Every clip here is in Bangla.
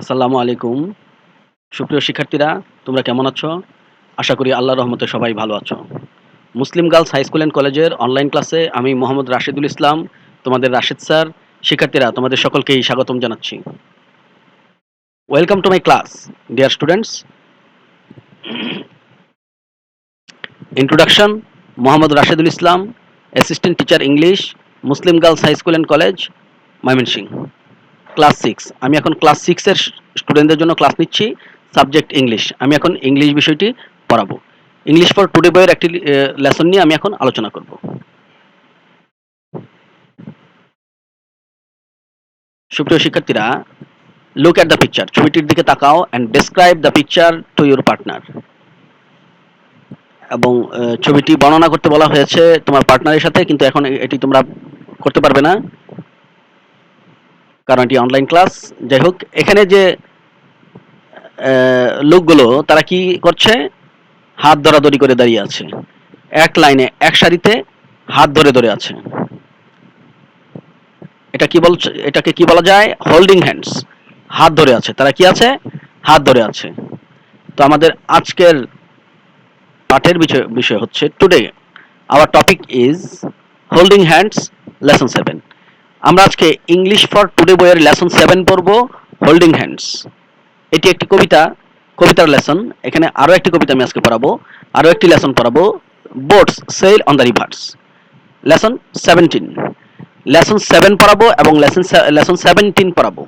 আসসালামু আলাইকুম। সুপ্রিয় শিক্ষার্থীরা, তোমরা কেমন আছো? আশা করি আল্লাহর রহমতে সবাই ভালো আছো। Muslim girls high school and কলেজের অনলাইন ক্লাসে আমি মোহাম্মদ রাশেদুল ইসলাম, তোমাদের রাশেদ স্যার। শিক্ষার্থীরা, তোমাদের সকলকেই স্বাগতম জানাচ্ছি। Welcome to my class, dear students. Introduction: Mohammad Rashedul Islam, assistant teacher English, Muslim girls high school and college, Mymensingh. Class 6। আমি এখন ক্লাস 6 এর স্টুডেন্টদের জন্য ক্লাস নিচ্ছি। Subject English. আমি এখন ইংলিশ বিষয়টি পড়াবো। ইংলিশ ফর টুডে বইয়ের একটি লেসন নিয়ে আমি এখন আলোচনা করব। সুপ্রিয় শিক্ষার্থীরা, লুক অ্যাট দ্য পিকচার। ছবিটির দিকে তাকাও and describe the picture to your partner. এবং ছবিটি বর্ণনা করতে বলা হয়েছে তোমার পার্টনারের সাথে, কিন্তু এখন এটি তোমরা করতে পারবে না, কারণ এটি অনলাইন ক্লাস। যাই হোক, এখানে যে লোকগুলো তারা কি করছে? হাত ধরাধরি করে দাঁড়িয়ে আছে, এক লাইনে, এক সারিতে হাত ধরে ধরে আছে। এটাকে কি বলা যায়? Holding hands. হাত ধরে আছে, তারা কি আছে? হাত ধরে আছে। তো আমাদের আজকের পাঠের বিষয় হচ্ছে today our topic is holding hands, lesson 7। আমরা আজকে ইংলিশ ফর টুডে বইয়ের লেসন 7 পড়ব, হোল্ডিং হ্যান্ডস। এটি একটি কবিতার লেসন। এখানে আরো একটি কবিতা আমি আজকে পড়াবো, আরো একটি লেসন পড়াবো, boats sail on the rivers. Lesson 17। Lesson 7 পড়াবো এবং লেসন 17 পড়াবো।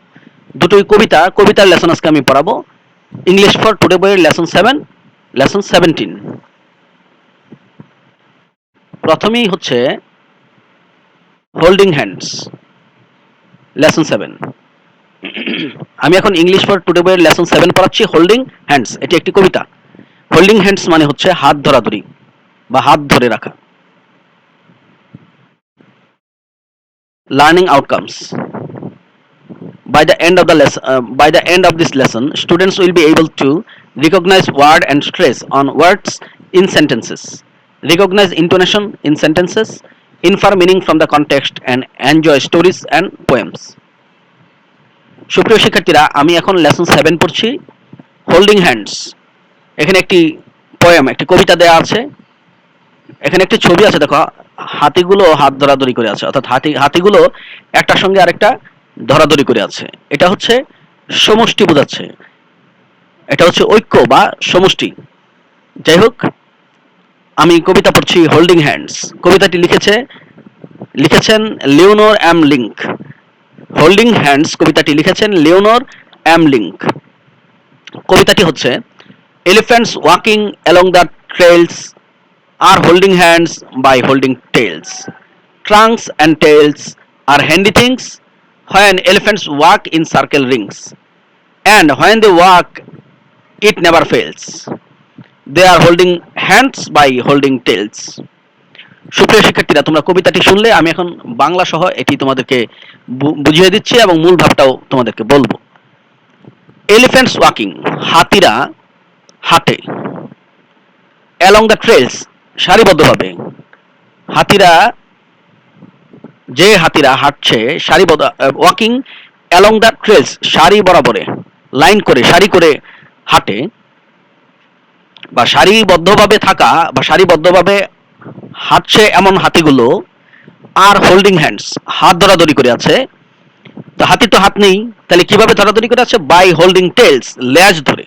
দুটোই কবিতার লেসন আজকে আমি পড়াবো। ইংলিশ ফর টুডে বইয়ের লেসন 7, লেসন 17। প্রথমেই হচ্ছে হোল্ডিং হ্যান্ডস, লেসন 7। আমি এখন ইংলিশ ফর টুডে বইয়ের লেসন 7 পড়াচ্ছি। হোল্ডিং হ্যান্ডস এটি একটি কবিতা। হোল্ডিং হ্যান্ডস মানে হচ্ছে হাত ধরাধরি বা হাত ধরে রাখা। Learning outcomes: by the end of this lesson, students will be able to recognize word and stress on words in sentences, recognize intonation in sentences, infer meaning from the context, and enjoy stories and poems. সুপ্রিয় শিক্ষার্থীরা, আমি এখন লেসন 7 পড়ছি, হোল্ডিং হ্যান্ডস। এখানে একটি একটি কবিতা দেওয়া আছে। এখানে একটি ছবি আছে, দেখো, হাতিগুলো হাত ধরাধরি করে আছে, অর্থাৎ হাতিগুলো একটার সঙ্গে আরেকটা ধরাধরি করে আছে। এটা হচ্ছে সমষ্টি বোঝাচ্ছে, এটা হচ্ছে ঐক্য বা সমষ্টি। যাই হোক, আমি কবিতা পড়ছি হোল্ডিং হ্যান্ডস। কবিতাটি লিখেছেন Leonore M Link. Holding hands কবিতাটি লিখেছেন লিওনর এম লিঙ্ক। কবিতাটি হচ্ছে: elephants walking along the trails are holding hands by holding tails. Trunks and tails are handy things when elephants walk in circle rings. And when they walk, it never fails. They are holding hands by holding tails. সুপ্রিয় শিক্ষার্থীরা, তোমরা কবিতাটি শুনলে, আমি এখন বাংলা সহ এটি তোমাদেরকে বুঝিয়ে দিচ্ছি এবং মূল ভাবটাও তোমাদেরকে বলবো। এলিফ্যান্টস ওয়াকিং, হাতিরা হাঁটে। অ্যালং দ্য ট্রেলস, সারিবদ্ধভাবে। হাতিরা হাঁটছে সারিবদ্ধ। ওয়াকিং অ্যালং দ্য ট্রেলস, সারি বরাবরে, লাইন করে, সারি করে হাঁটে, বা সারিবদ্ধভাবে থাকা বা সারিবদ্ধভাবে হাঁটছে এমন হাতিগুলো আর হোল্ডিং হ্যান্ডস, হাত ধরাধরি করে আছে। তো হাতির তো হাত নেই, তাহলে কিভাবে ধরাধরি করে আছে? বাই হোল্ডিং টেলস, লেজ ধরে।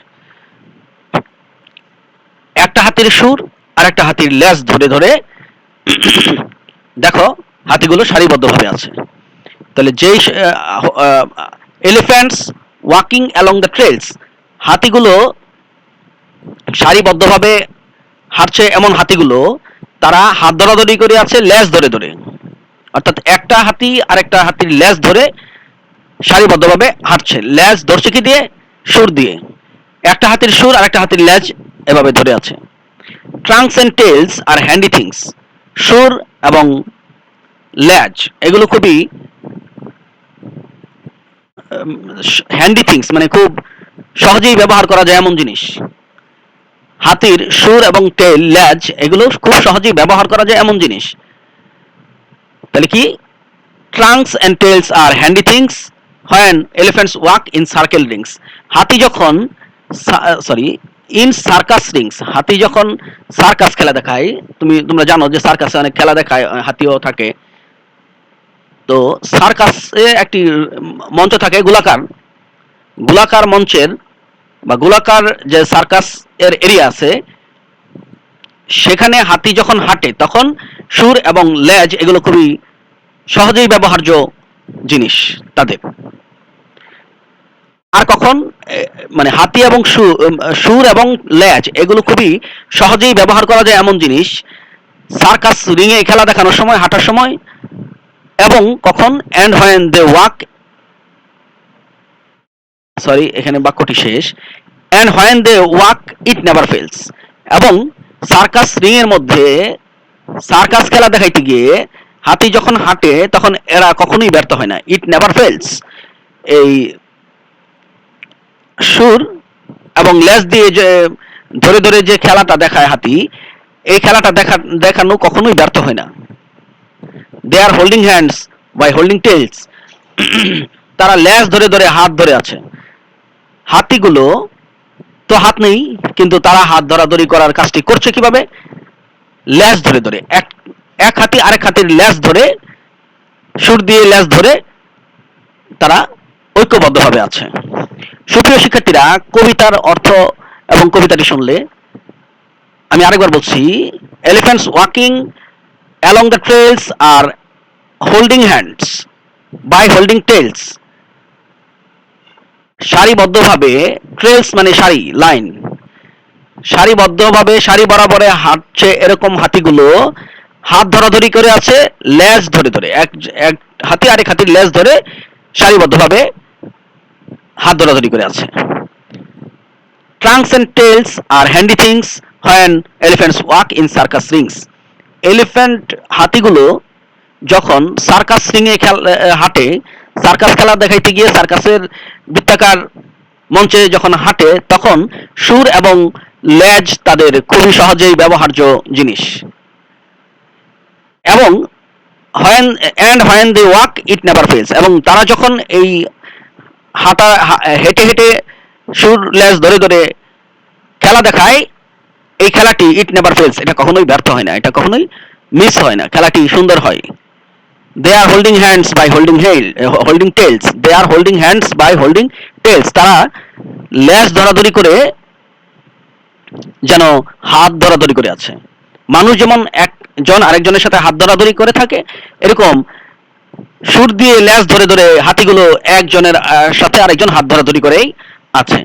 একটা হাতির সুর আর একটা হাতির লেজ ধরে ধরে দেখো হাতিগুলো সারিবদ্ধভাবে আছে। তাহলে যেই elephants walking along the trails, হাতিগুলো সারিবদ্ধভাবে হাঁটছে এমন হাতিগুলো, তারা হাত ধরাধরি করে আছে লেজ ধরে ধরে। অর্থাৎ একটা হাতি আর একটা হাতির লেজ ধরে সারিবদ্ধভাবে হাঁটছে। লেজ ধরছে কি দিয়ে? সুর দিয়ে। একটা হাতির সুর আর একটা হাতির লেজ এভাবে ধরে আছে। Trunks and tails are handy things, সুর এবং লেজ এগুলো খুবই হ্যান্ডি থিংস, মানে খুব সহজেই ব্যবহার করা যায় এমন জিনিস। হাতির সুর এবং টেল, লেজ এগুলো খুব সহজেই ব্যবহার করা যায় এমন জিনিস। তাহলে কি? Trunks and tails are handy things, when elephants walk in circle rings, হাতি যখন সরি ইন সার্কাস রিংস, হাতি যখন সার্কাস খেলা দেখায়, তোমরা জানো যে সার্কাসে অনেক খেলা দেখায়, হাতিও থাকে। তো সার্কাসে একটি মঞ্চ থাকে গোলাকার, গোলাকার মঞ্চের বা গোলাকার যে সার্কাস এর এরিয়া আছে, সেখানে হাতি যখন হাঁটে তখন সুর এবং লেজ এগুলো খুবই সহজেই ব্যবহার্য জিনিস তাদের। আর কখন মানে হাতি এবং সুর এবং লেজ এগুলো খুবই সহজেই ব্যবহার করা যায় এমন জিনিস সার্কাস রিংয়ে খেলা দেখানোর সময়, হাঁটার সময়, এবং কখন and when they walk, sorry এখানে বাক্যটি শেষ, and when they walk it never fails, এবং সার্কাস রিং এর মধ্যে সার্কাস খেলা দেখাইতে গিয়ে হাতি যখন হাঁটে তখন এরা কখনোই ব্যর্থ হয় না। ইট নেভার ফেলস, এই সুর এবং লেজ দিয়ে যে ধরে ধরে যে খেলাটা দেখায় হাতি, এই খেলাটা দেখানো কখনোই ব্যর্থ হয় না। They are holding hands by holding tails, তারা লেজ ধরে ধরে হাত ধরে আছে। হাতিগুলো তো হাত নেই, কিন্তু তারা হাত ধরাধরি করার কাজটি করছে কিভাবে? লেজ ধরে ধরে, এক হাতি আরেক হাতির লেজ ধরে, সুর দিয়ে লেজ ধরে তারা ঐক্যবদ্ধভাবে আছে। সুপ্রিয় শিক্ষার্থীরা, কবিতার অর্থ এবং কবিতাটি শুনলে, আমি আরেকবার বলছি, elephants walking along the trails are holding hands by holding tails, সারিবদ্ধভাবে, ট্রেলস মানে সারি, লাইন, সারিবদ্ধভাবে সারি বরাবরে হাঁটছে এরকম হাতিগুলো হাত ধরাধরি করে আছে লেজ ধরে ধরে, এক হাতি আরেক হাতির লেজ ধরে সারিবদ্ধভাবে হাত ধরাধরি করে আছে। Trunks and tails are handy things when elephants walk in circus rings, elephant হাতিগুলো যখন সার্কাস রিংয়ে হাঁটে, সার্কাস খেলা দেখাইতে গিয়ে সার্কাসের বৃত্তাকার মঞ্চে যখন হাঁটে তখন সুর এবং লেজ তাদের খুবই সহজেই ব্যবহার্য জিনিস। এবং when they walk it never fails, এবং তারা যখন এই হেঁটে হেঁটে সুর লেজ ধরে ধরে খেলা দেখায়, এই খেলাটি ইট নেভার ফেলস, এটা কখনোই ব্যর্থ হয় না, এটা কখনোই মিস হয় না, খেলাটি সুন্দর হয়। They are holding hands by holding tails, they are holding hands by holding tails, তারা লেজ ধরাধরি করে যেন হাত ধরাধরি করে আছে। মানুষ যেমন একজন আরেকজনের সাথে হাত ধরাধরি করে থাকে, এরকম সুর দিয়ে লেজ ধরে ধরে হাতিগুলো একজনের সাথে আরেকজন হাত ধরাধরি করেই আছে।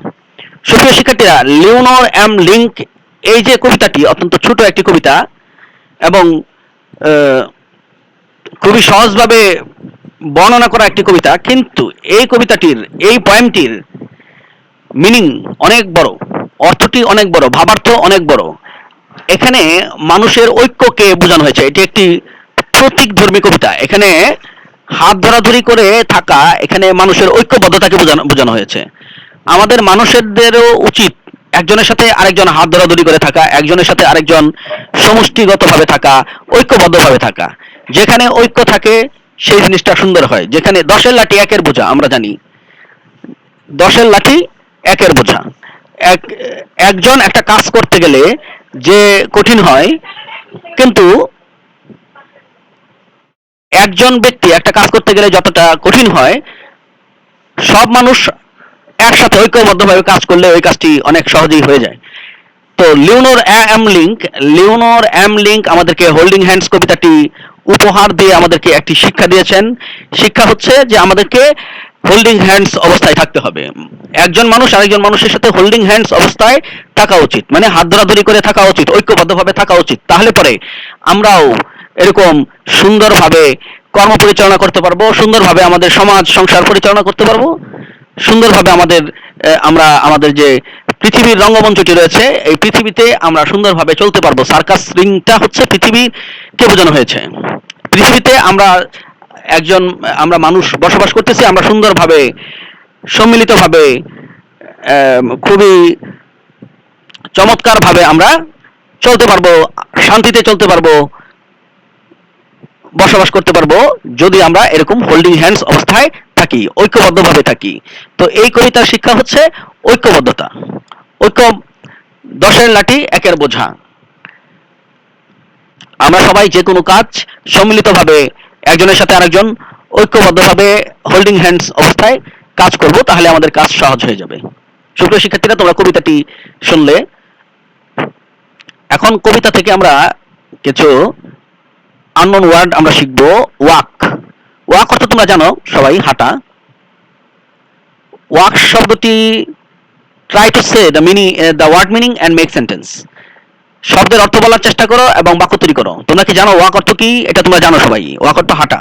সুপ্রিয় শিক্ষার্থীরা, লিওনর এম লিঙ্ক, এই যে কবিতাটি অত্যন্ত ছোট একটি কবিতা এবং খুবই সহজভাবে বর্ণনা করা একটি কবিতা, কিন্তু এই কবিতাটির, এই পয়েমটির মিনিং অনেক বড়, অর্থটি অনেক বড়, ভাবার্থ অনেক বড়। এখানে মানুষের ঐক্যকে বোঝানো হয়েছে, এটি একটি প্রতীকধর্মী কবিতা। এখানে হাত ধরাধরি করে থাকা, এখানে মানুষের ঐক্যবদ্ধতাকে বোঝানো হয়েছে। আমাদের মানুষদেরও উচিত একজনের সাথে আরেকজন হাত ধরাধরি করে থাকা, একজনের সাথে আরেকজন সমষ্টিগতভাবে থাকা, ঐক্যবদ্ধভাবে থাকা। যেখানে ঐক্য থাকে সেই জিনিসটা সুন্দর হয়। যেখানে দশের লাঠি একের বোঝা, আমরা জানি দশের লাঠি একের বোঝা। একজন একটা কাজ করতে গেলে যে কঠিন হয়, কিন্তু একজন ব্যক্তি একটা কাজ করতে গেলে যতটা কঠিন হয়, সব মানুষ একসাথে ঐক্যবদ্ধভাবে কাজ করলে ওই কাজটি অনেক সহজেই হয়ে যায়। তো লিওনর এম লিঙ্ক আমাদেরকে হোল্ডিং হ্যান্ডস কবিতাটি উপহার দিয়ে আমাদেরকে একটি শিক্ষা দিয়েছেন। শিক্ষা হচ্ছে যে আমাদেরকে হোল্ডিং হ্যান্ডস অবস্থায় থাকতে হবে। একজন মানুষ আরেকজন মানুষের সাথে হোল্ডিং হ্যান্ডস অবস্থায় থাকা উচিত, মানে হাত ধরাধরি করে থাকা উচিত, ঐক্যবদ্ধভাবে থাকা উচিত। তাহলে পরে আমরাও এরকম সুন্দরভাবে কর্ম পরিচালনা করতে পারবো, সুন্দরভাবে আমাদের সমাজ সংসার পরিচালনা করতে পারবো, সুন্দরভাবে আমরা আমাদের যে পৃথিবীর রঙ্গমঞ্চটি রয়েছে, এই পৃথিবীতে আমরা সুন্দরভাবে চলতে পারবো। সার্কাস রিংটা হচ্ছে পৃথিবীকে বোঝানো হয়েছে। পৃথিবীতে আমরা মানুষ বসবাস করতেছি, আমরা সুন্দরভাবে সম্মিলিতভাবে খুবই চমৎকারভাবে আমরা চলতে পারবো, শান্তিতে চলতে পারবো, বসবাস করতে পারবো, যদি আমরা এরকম হোল্ডিং হ্যান্ডস অবস্থায় থাকি, ঐক্যবদ্ধভাবে থাকি। তো এই কবিতার শিক্ষা হচ্ছে ঐক্যবদ্ধতা। ঐক্য দশের লাঠি একের বোঝা। আমরা সবাই যে কোনো কাজ সম্মিলিতভাবে একজনের সাথে আরেকজন ঐক্যবদ্ধভাবে হোল্ডিং হ্যান্ডস অবস্থায় কাজ করব, তাহলে আমাদের কাজ সহজ হয়ে যাবে। সুপ্রিয় শিক্ষার্থীরা, তোমরা কবিতাটি শুনলে। এখন কবিতা থেকে আমরা কিছু আননোন ওয়ার্ড আমরা শিখব। ওয়াক। ওয়াক অর্থ তোমরা জানো সবাই, হাঁটা। ওয়াক শব্দটি try to say the word meaning and make sentence. শব্দের অর্থ বলার চেষ্টা করো এবং বাক্য তৈরি করো। তোমরা কি জানো ওয়াক অর্থ কি? এটা তোমরা জানো সবাই। ওয়াক অর্থ হাঁটা।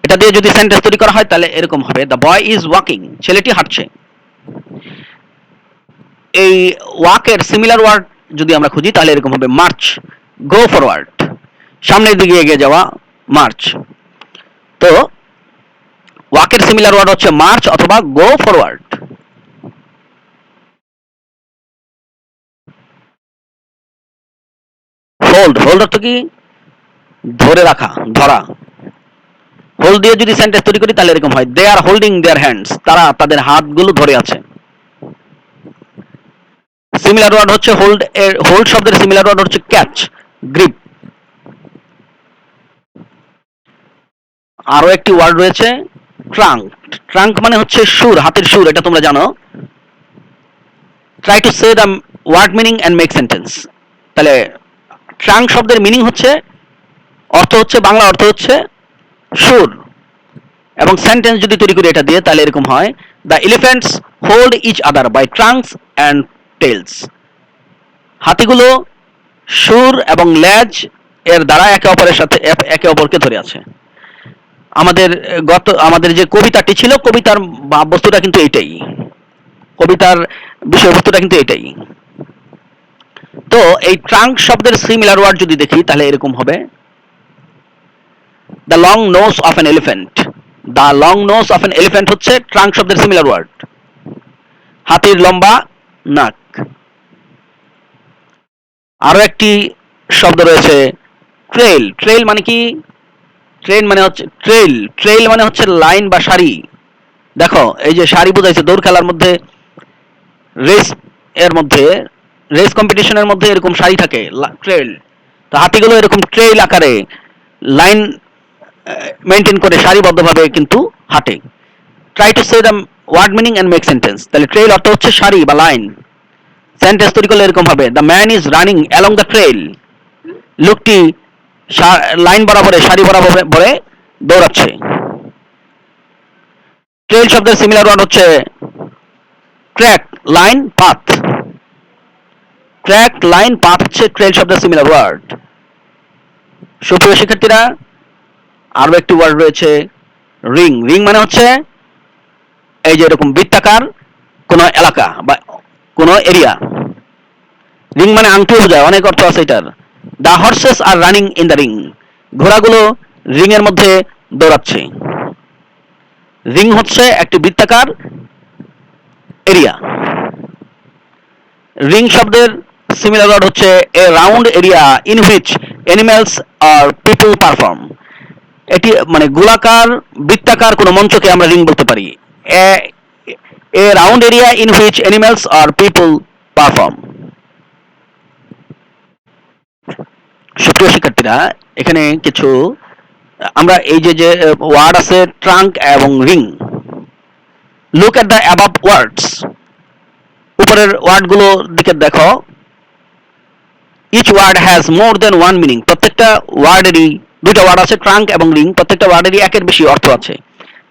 এটা দিয়ে যদি সেন্টেন্স তৈরি করা হয় তাহলে এরকম হবে, দ্য বয় ইজ ওয়াকিং। ছেলেটি হাঁটছে। এই ওয়াকের সিমিলার ওয়ার্ড যদি আমরা খুঁজি তাহলে এরকম হবে, মার্চ। গো ফরওয়ার্ড, সামনের দিকে এগিয়ে যাওয়া, মার্চ। তো ওয়াকের সিমিলার ওয়ার্ড হচ্ছে মার্চ অথবা গো ফরওয়ার্ড। হোল্ড। হোল্ড অর্থ কি? ধরে রাখা, ধরা। হোল্ড দিয়ে যদি সেন্টেন্স তৈরি করি তাহলে এরকম হয়, they are holding their hands. তারা তাদের হাতগুলো ধরে আছে। সিমিলার ওয়ার্ড হচ্ছে হোল্ড এর, হোল্ড শব্দের সিমিলার ওয়ার্ড হচ্ছে ক্যাচ, গ্রিপ। আরো একটি ওয়ার্ড রয়েছে ট্রাঙ্ক। ট্রাঙ্ক মানে হচ্ছে সুর, হাতের সুর। এটা তোমরা জানো। Try to say the word meaning and make sentence. তাহলে ট্রাঙ্ক শব্দের মিনিং হচ্ছে, অর্থ হচ্ছে, বাংলা অর্থ হচ্ছে সুর। এবং সেন্টেন্স যদি তৈরি করি এটা দিয়ে তাহলে এরকম হয়, the elephants hold each other by trunks and tails. হাতিগুলো সুর এবং লেজ এর দ্বারা একে অপরের সাথে একে অপরকে ধরে আছে। আমাদের যে কবিতাটি ছিল, কবিতার বস্তুটা কিন্তু এইটাই, কবিতার বিষয়বস্তুটা কিন্তু এটাই। তো এই ট্রাঙ্ক শব্দের সিমিলার ওয়ার্ড যদি দেখি তাহলে এরকম হবে, the long nose of an elephant. The long nose of an elephant হচ্ছে ট্রাঙ্ক শব্দের সিমিলার ওয়ার্ড, হাতির লম্বা নাক। আরো একটি শব্দ রয়েছে ট্রেল। ট্রেল মানে কি? ট্রেল মানে হচ্ছে লাইন বা সারি। দেখো এই যে সারি বোঝাইছে, দৌড় খেলার মধ্যে, রেস এর মধ্যে, রেস কম্পিটিশনের মধ্যে এরকম সারি থাকে, ট্রেল। তো হাতিগুলো এরকম ট্রেল আকারে লাইন মেনটেন করে সারিবদ্ধভাবে কিন্তু হাঁটে। Try to say the word meaning and make sentence. তাহলে ট্রেল অর্থ হচ্ছে সারি বা লাইন। সেন্টেন্স তৈরি করলে এরকম হবে, the man is running along the trail. লোকটি লাইন বরাবরে, সারি বরাবরে দৌড়াচ্ছে। ট্রেল শব্দের সিমিলার ওয়ার্ড হচ্ছে track, line, path. Track, line, path হচ্ছে ট্রেল শব্দের সিমিলার ওয়ার্ড। সুপ্রিয় শিক্ষার্থীরা, আরো একটি ওয়ার্ড রয়েছে রিং। রিং মানে হচ্ছে এই যে এরকম বৃত্তাকার কোন এলাকা বা কোন এরিয়া। রিং মানে আংটি বোঝায়, অনেক অর্থ আছে এটার। The horses are running in the ring. ঘোড়াগুলো রিং এর মধ্যে দৌড়াচ্ছে। রিং হচ্ছে একটি বৃত্তাকার এরিয়া। রিং শব্দের সিমিলার ওয়ার্ড হচ্ছে a round area in which animals আর পিপল পারফর্ম। এটি মানে গোলাকার বৃত্তাকার কোন মঞ্চকে আমরা রিং বলতে পারি। A round area in which animals আর পিপল পারফর্ম। সুপ্রিয় শিক্ষার্থীরা, এখানে কিছু আমরা এই যে ওয়ার্ড আছে ট্রাঙ্ক এবং ring, look at the above words. উপরের ওয়ার্ডগুলোর দিকে দেখো। Each word has more than one meaning. প্রত্যেকটা ওয়ার্ডেরই দুইটা ওয়ার্ড আছে, ট্রাঙ্ক এবং রিং। প্রত্যেকটা ওয়ার্ডেরই একের বেশি অর্থ আছে।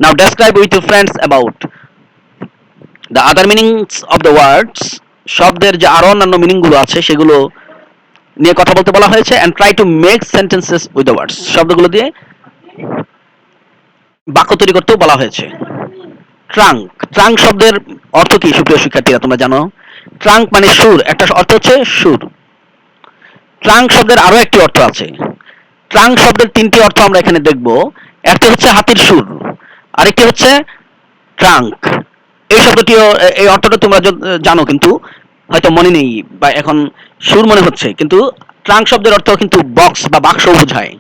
Now describe with your friends about the other meanings of the words. শব্দের যে আরো অন্যান্য মিনিং গুলো আছে সেগুলো নিয়ে কথা বলতে বলা হয়েছে। And try to make sentences with the words. শব্দগুলো দিয়ে বাক্য তৈরি করতেও বলা হয়েছে। ট্রাঙ্ক। ট্রাঙ্ক শব্দের অর্থ কি সুপ্রিয় শিক্ষার্থীরা তোমরা জানো? ট্রাঙ্ক মানে সুর, একটা অর্থ হচ্ছে সুর। ট্রাঙ্ক শব্দের আরো একটি অর্থ আছে। ট্রাঙ্ক শব্দের তিনটি অর্থ আমরা এখানে দেখব। একটি হচ্ছে হাতির সুর, আরেকটি হচ্ছে ট্রাঙ্ক। এই শব্দটিও, এই অর্থটা তোমরা জানো কিন্তু হয়তো মনে নেই বা এখন সুর মনে হচ্ছে, কিন্তু ট্রাঙ্ক শব্দের অর্থ কিন্তু বক্স বা বাক্স বোঝায়।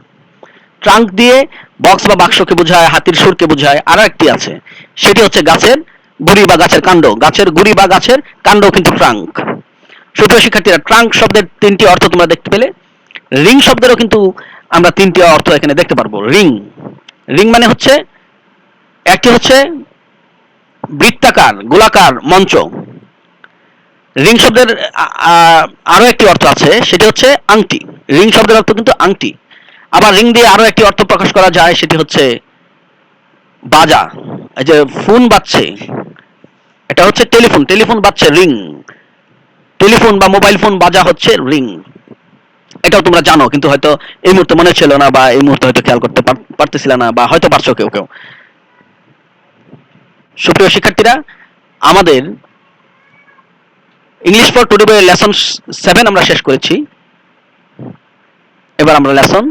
ট্রাঙ্ক দিয়ে বক্স বা বাক্সকে বোঝায়, হাতির সুরকে বোঝায়। আরো একটি আছে, সেটি হচ্ছে গাছের গুড়ি বা গাছের কাণ্ড। গাছের গুড়ি বা গাছের কাণ্ড কিন্তু ট্রাঙ্ক। সুপ্রিয় শিক্ষার্থীরা, ট্রাঙ্ক শব্দের তিনটি অর্থ তোমরা দেখতে পেলে। রিং শব্দেরও কিন্তু আমরা তিনটি অর্থ এখানে দেখতে পারবো। রিং, রিং মানে হচ্ছে, একটি হচ্ছে বৃত্তাকার গোলাকার মঞ্চ। রিং শব্দের আরো একটি অর্থ আছে, সেটি হচ্ছে আংটি। রিং শব্দের অর্থ কিন্তু আংটি। আবার রিং দিয়ে আরো একটি অর্থ প্রকাশ করা যায়, সেটি হচ্ছে বাজা। এই যে ফোন বাজছে, এটা হচ্ছে টেলিফোন, টেলিফোন বাজছে রিং। টেলিফোন বা মোবাইল ফোন বাজা হচ্ছে রিং। এটাও তোমরা জানো, কিন্তু হয়তো এই মুহূর্তে মনে ছিল না, বা এই মুহূর্তে হয়তো খেয়াল করতে পারতেছিল না, বা হয়তো পারছো কেউ কেউ। সুপ্রিয় শিক্ষার্থীরা, আমাদের ইংলিশ ফর টুডে বইয়ের লেসন 7 আমরা শেষ করেছি। এবার আমরা লেসন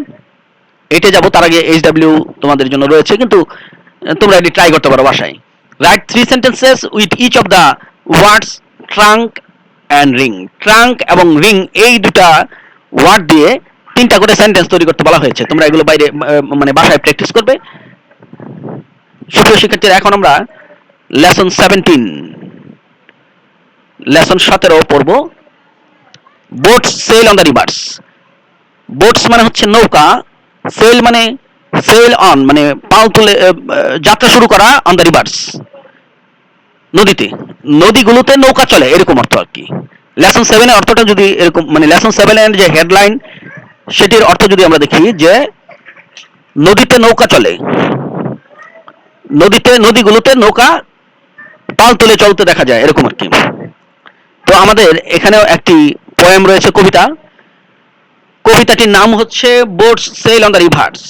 8 যাব। তার আগে এইচডব্লিউ তোমাদের জন্য রয়েছে, কিন্তু তোমরা এটি ট্রাই করতে পারো বাসায়। Write 3 sentences with each of the words trunk and ring. Trunk এবং রিং এই দুটা ওয়ার্ড দিয়ে 3টা করে সেন্টেন্স তৈরি করতে বলা হয়েছে। তোমরা এগুলো বাইরে মানে বাসায় প্র্যাকটিস করবে। সুপ্রিয় শিক্ষার্থীরা, এখন আমরা লেসন 17, লেসন 17 পড়ব। Boats sail on the rivers. Boats মানে হচ্ছে নৌকা, সেল মানে সেল অন মানে পাল তুলে যাত্রা শুরু করা, অন দ্য রিভার্স নদীতে, নদীগুলোতে নৌকা চলে, এরকম অর্থ আর কি। লেসন 7 এর অর্থটা যদি এরকম, মানে লেসন 7 এর যে হেডলাইন, সেটির অর্থ যদি আমরা দেখি যে নদীতে নৌকা চলে, নদীতে নদীগুলোতে নৌকা পাল তুলে চলতে দেখা যায়, এরকম আর কি। তো আমাদের এখানেও একটি পোয়েম রয়েছে, কবিতা। কবিতাটির নাম হচ্ছে boats sail on the rivers,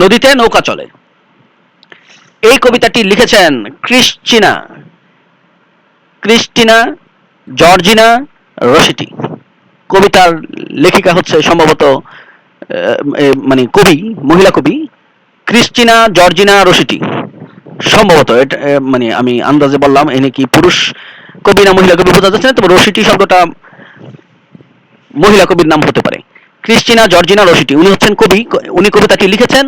নদীতে নৌকা চলে। এই কবিতাটি লিখেছেন ক্রিস্টিনা জর্জিনা রসিটি। কবিতার লেখিকা হচ্ছে সম্ভবত মানে কবি, মহিলা কবি ক্রিস্টিনা জর্জিনা রসিটি সম্ভবত। এটা মানে আমি আন্দাজে বললাম, এনে কি পুরুষ কবি না মহিলা কবি বোঝা যাচ্ছে না, তবে রসিটি শব্দটা মহিলা কবির নাম হতে পারে। ক্রিস্টিনা জর্জিনা রসিটি, উনি হচ্ছেন কবি। উনি কবিতাটি লিখেছেন,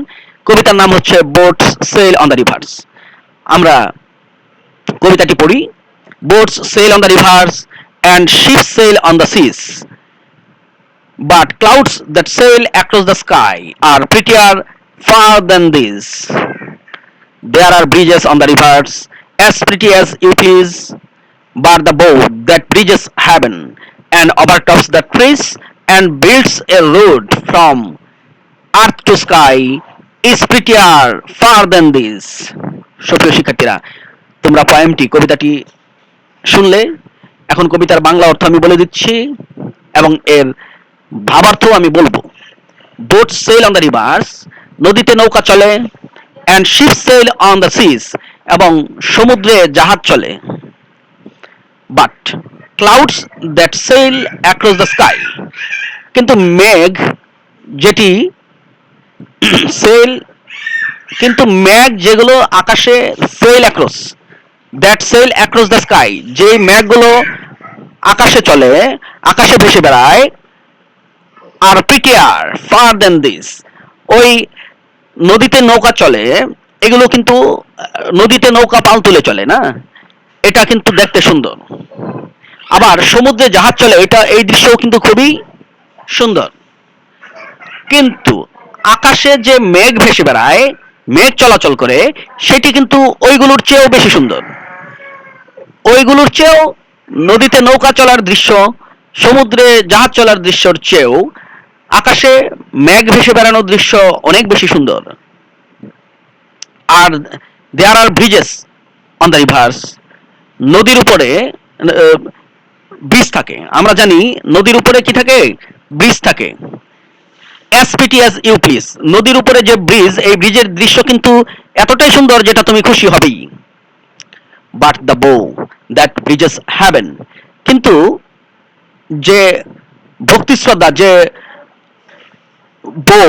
কবিতার নাম হচ্ছে boats sail on the rivers. আমরা কবিতাটি পড়ি। Boats sail on the rivers and ships sail on the seas, but clouds that sail across the sky are prettier far than these. There are bridges on the rivers as pretty as you please, but the boat that bridges heaven and overtops the trees and builds a road from earth to sky is prettier far than these. সুপ্রিয় শিক্ষার্থীরা, তোমরা পোয়েমটি, কবিতাটি শুনলে। এখন কবিতার বাংলা অর্থ আমি বলে দিচ্ছি এবং এর ভাবার্থ আমি বলবো। Boat sail on the rivers, নদীতে নৌকা চলে। And ship sail on the seas, এবং সমুদ্রে জাহাজ চলে। But clouds that sail across the sky, কিন্তু মেঘ যেটি সেল, কিন্তু মেঘ যেগুলো আকাশে sail across, that sail across the sky, যে মেঘগুলো আকাশে চলে, আকাশে ভেসে বেড়ায়, আর প্রিটিয়ার ফার দেন দিস, ওই নদীতে নৌকা চলে, এগুলো কিন্তু নদীতে নৌকা পাল তুলে চলে না, এটা কিন্তু দেখতে সুন্দর। আবার সমুদ্রে জাহাজ চলে, এটা এই দৃশ্যও কিন্তু খুবই সুন্দর। কিন্তু আকাশে যে মেঘ ভেসে বেড়ায়, মেঘ চলাচল করে, সেটি কিন্তু ওইগুলোর চেয়েও বেশি সুন্দর। ওইগুলোর চেয়েও নদীতে নৌকা চলার দৃশ্য, সমুদ্রে জাহাজ চলার দৃশ্যর চেয়েও আকাশে মেঘ ভেসে বেড়ানোর দৃশ্য অনেক বেশি সুন্দর। আর দেয়ার আর ব্রিজেস অন দ্য রিভার্স, নদীর উপরে ব্রিজ থাকে। আমরা জানি নদীর উপরে কি থাকে, ব্রিজ থাকে। As pretty as you please, নদীর উপরে যে ব্রিজ, এই ব্রিজের দৃশ্য কিন্তু এতটাই সুন্দর যেটা তুমি খুশি হবেই। বাট দ্য বো দ্যাট ব্রিজেস হ্যাভেন, কিন্তু যে ভক্তি শ্রদ্ধা, যে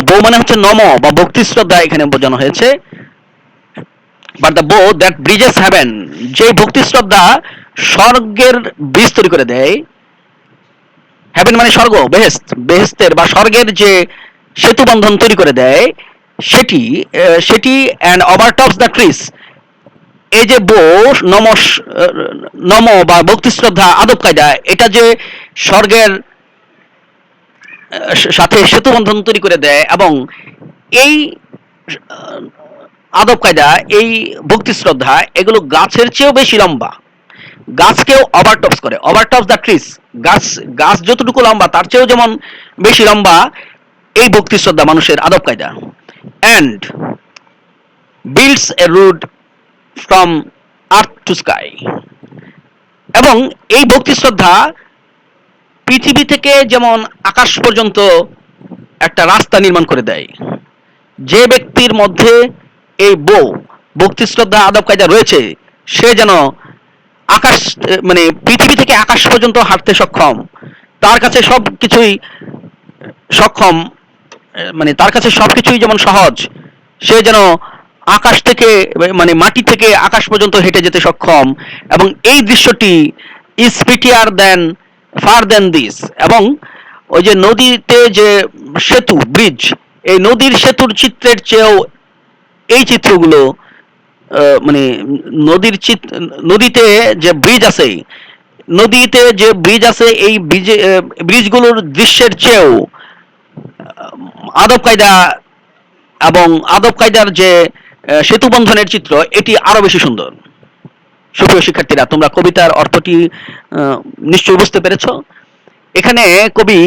বো মানে হচ্ছে নম বা ভক্তি শ্রদ্ধা এখানে বোঝানো হয়েছে। বাট দ্য বো দ্যাট ব্রিজেস হ্যাভেন, যে ভক্তি শ্রদ্ধা স্বর্গের ব্রিজ তৈরি করে দেয়। হ্যাভেন মানে স্বর্গ, বেহেস্ত, বেহেস্তের বা স্বর্গের যে সেতু বন্ধন তৈরি করে দেয়, সেটি সেটি অ্যান্ড ওভারটপস দ্য ট্রিস, এই যে নমস নম বা ভক্তি শ্রদ্ধা আদব কায়দা, এটা যে স্বর্গের সাথে সেতু বন্ধন তৈরি করে দেয়, এবং এই আদব কায়দা, এই ভক্তি শ্রদ্ধা, এগুলো গাছের চেয়েও বেশি লম্বা, গাছকেও ওভারটপস করে, ওভারটপস দ্য ট্রিস, গাছ গাছ যতটুকু লম্বা তার চেয়েও যেমন বেশি লম্বা এই ভক্তি শ্রদ্ধা মানুষের আদব কায়দা, and builds a route from earth to sky, এবং এই ভক্তি শ্রদ্ধা পৃথিবী থেকে যেমন আকাশ পর্যন্ত একটা রাস্তা নির্মাণ করে দেয়। যে ব্যক্তির মধ্যে এই ভক্তি শ্রদ্ধা আদব কায়দা রয়েছে, সে যেন আকাশ, মানে পৃথিবী থেকে আকাশ পর্যন্ত হাঁটতে সক্ষম, তার কাছে সব কিছুই সক্ষম, মানে তার কাছে সবকিছুই যেমন সহজ, সে যেন আকাশ থেকে, মানে মাটি থেকে আকাশ পর্যন্ত হেঁটে যেতে সক্ষম। এবং এই দৃশ্যটি is prettier than far than this, এবং ওই যে নদীতে যে সেতু, ব্রিজ, এই নদীর সেতুর চিত্রের চেয়েও এই চিত্রগুলো, মানে নদীর নদীতে যে ব্রিজ আছে, নদীতে যে ব্রিজ আছে, এই ব্রিজগুলোর দৃশ্যের চেয়েও আদব কায়দা এবং আদব কায়দার যে সেতু বন্ধনের চিত্র, এটি আরো বেশি সুন্দর। সুপ্রিয় শিক্ষার্থীরা, তোমরা কবিতার অর্থটি নিশ্চয়ই বুঝতে পেরেছ। এখানে কবি,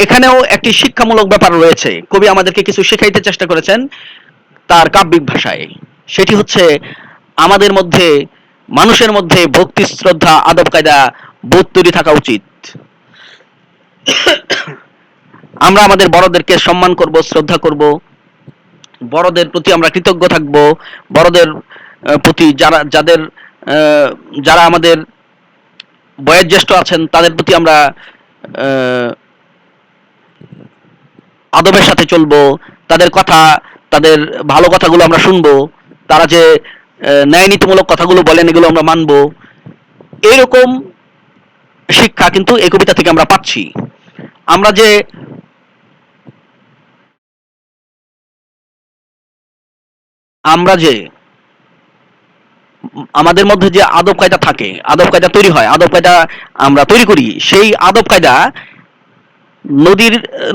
এখানেও একটি শিক্ষামূলক ব্যাপার রয়েছে, কবি আমাদেরকে কিছু শেখাইতে চেষ্টা করেছেন তার কাব্যিক ভাষায়। সেটি হচ্ছে আমাদের মধ্যে, মানুষের মধ্যে ভক্তি শ্রদ্ধা আদব কায়দা বোধ তৈরি থাকা উচিত। আমরা আমাদের বড়দেরকে সম্মান করব, শ্রদ্ধা করব, বড়দের প্রতি আমরা কৃতজ্ঞ থাকব, বড়দের প্রতি যারা আমাদের বয়োজ্যেষ্ঠ আছেন তাদের প্রতি আমরা আদবের সাথে চলবো, তাদের কথা, তাদের ভালো কথাগুলো আমরা শুনবো, তারা যে ন্যায় নীতিমূলক কথাগুলো বলেন এগুলো আমরা মানবো। এইরকম শিক্ষা কিন্তু এই কবিতা থেকে আমরা পাচ্ছি। আমরা যে আমাদের মধ্যে যে আদব কায়দা থাকে, আদব কায়দা তৈরি হয়, আদব কায়দা আমরা তৈরি করি, সেই আদব কায়দা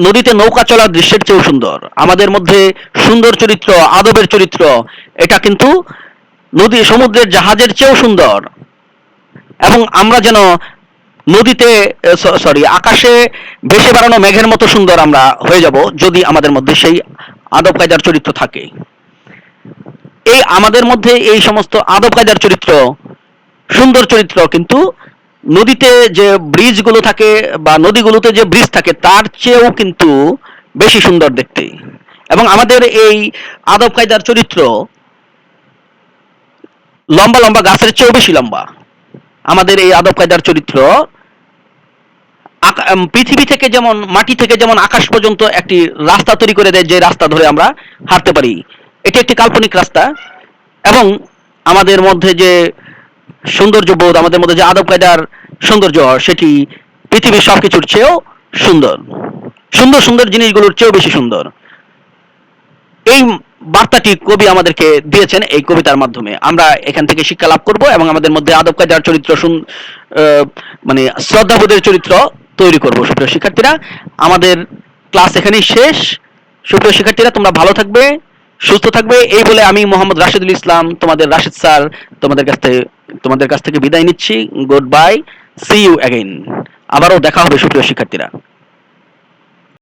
নদীতে নৌকা চলার দৃশ্যের চেয়েও সুন্দর। আমাদের মধ্যে সুন্দর চরিত্র, আদবের চরিত্র, এটা কিন্তু সমুদ্রের জাহাজের চেয়েও সুন্দর। এবং আমরা যেন নদীতে, আকাশে ভেসে বেড়ানো মেঘের মতো সুন্দর আমরা হয়ে যাব, যদি আমাদের মধ্যে সেই আদব কায়দার চরিত্র থাকে। এই আমাদের মধ্যে এই সমস্ত আদব কায়দার চরিত্র, সুন্দর চরিত্র কিন্তু নদীতে যে ব্রিজগুলো থাকে বা নদীগুলোতে যে ব্রিজ থাকে তার চেয়েও কিন্তু বেশি সুন্দর দেখতে। এবং আমাদের এই আদব কায়দার চরিত্র লম্বা লম্বা গাছের চেয়েও বেশি লম্বা। আমাদের এই আদব কায়দার চরিত্র পৃথিবী থেকে যেমন, মাটি থেকে যেমন আকাশ পর্যন্ত একটি রাস্তা তৈরি করে দেয়, যে রাস্তা ধরে আমরা হাঁটতে পারি, এটি একটি কাল্পনিক রাস্তা। এবং আমাদের মধ্যে যে সৌন্দর্য বোধ, আমাদের মধ্যে যে আদব কায়দার সৌন্দর্য, সেটি পৃথিবীর সবকিছুর চেয়েও সুন্দর, সুন্দর সুন্দর জিনিসগুলোর চেয়েও বেশি সুন্দর। এই বার্তাটি কবি আমাদেরকে দিয়েছেন এই কবিতার মাধ্যমে। আমরা এখান থেকে শিক্ষা লাভ করব এবং আমাদের মধ্যে আদব কায়দার চরিত্র, মানে শ্রদ্ধাবোধের চরিত্র তৈরি করব। সুপ্রিয় শিক্ষার্থীরা, আমাদের ক্লাস এখানেই শেষ। সুপ্রিয় শিক্ষার্থীরা, তোমরা ভালো থাকবে, সুস্থ থাকবে, এই বলে আমি মোহাম্মদ রাশিদুল ইসলাম, তোমাদের রাশিদ স্যার, তোমাদের কাছ থেকে বিদায় নিচ্ছি। Goodbye, see you again. আবারও দেখা হবে সুপ্রিয় শিক্ষার্থীরা।